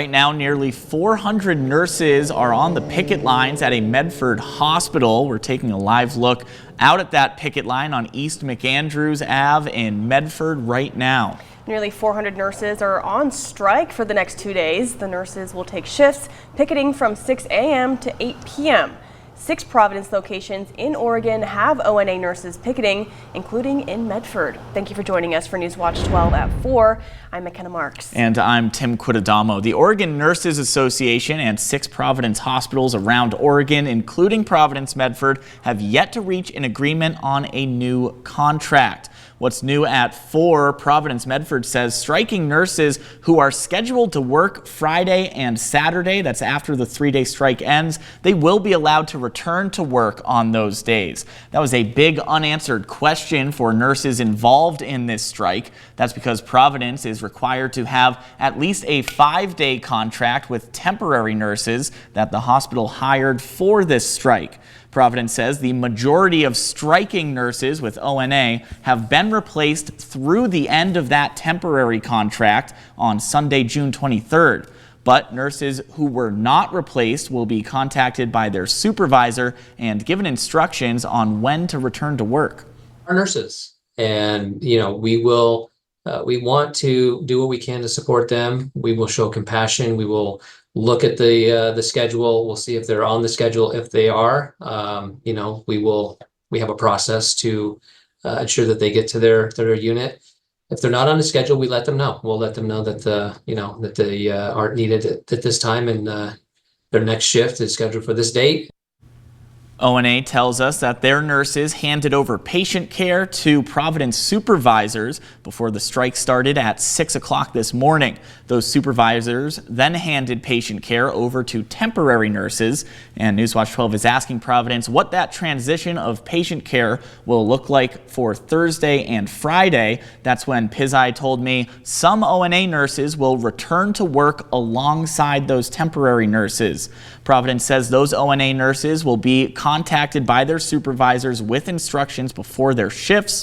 Right now, nearly 400 nurses are on the picket lines at a Medford hospital. We're taking a live look out at that picket line on East McAndrews Ave in Medford right now. Nearly 400 nurses are on strike for the next 2 days. The nurses will take shifts picketing from 6 a.m. to 8 p.m. 6 Providence locations in Oregon have ONA nurses picketing, including in Medford. Thank you for joining us for News Watch 12 at 4. I'm McKenna Marks. And I'm Tim Quidadamo. The Oregon Nurses Association and 6 Providence hospitals around Oregon, including Providence Medford, have yet to reach an agreement on a new contract. What's new at 4, Providence Medford says striking nurses who are scheduled to work Friday and Saturday, that's after the 3-day strike ends, they will be allowed to return to work on those days. That was a big unanswered question for nurses involved in this strike. That's because Providence is required to have at least a 5-day contract with temporary nurses that the hospital hired for this strike. Providence says the majority of striking nurses with ONA have been replaced through the end of that temporary contract on Sunday, June 23rd. But nurses who were not replaced will be contacted by their supervisor and given instructions on when to return to work. Our nurses, and we want to do what we can to support them. We will show compassion. We will look at the schedule. We'll see if they're on the schedule. If they are, we have a process to ensure that they get to their unit. If they're not on the schedule, we let them know. We'll let them know that that they aren't needed at this time, and their next shift is scheduled for this date. ONA tells us that their nurses handed over patient care to Providence supervisors before the strike started at 6 o'clock this morning. Those supervisors then handed patient care over to temporary nurses. And Newswatch 12 is asking Providence what that transition of patient care will look like for Thursday and Friday. That's when Pizzi told me some ONA nurses will return to work alongside those temporary nurses. Providence says those ONA nurses will be contacted by their supervisors with instructions before their shifts.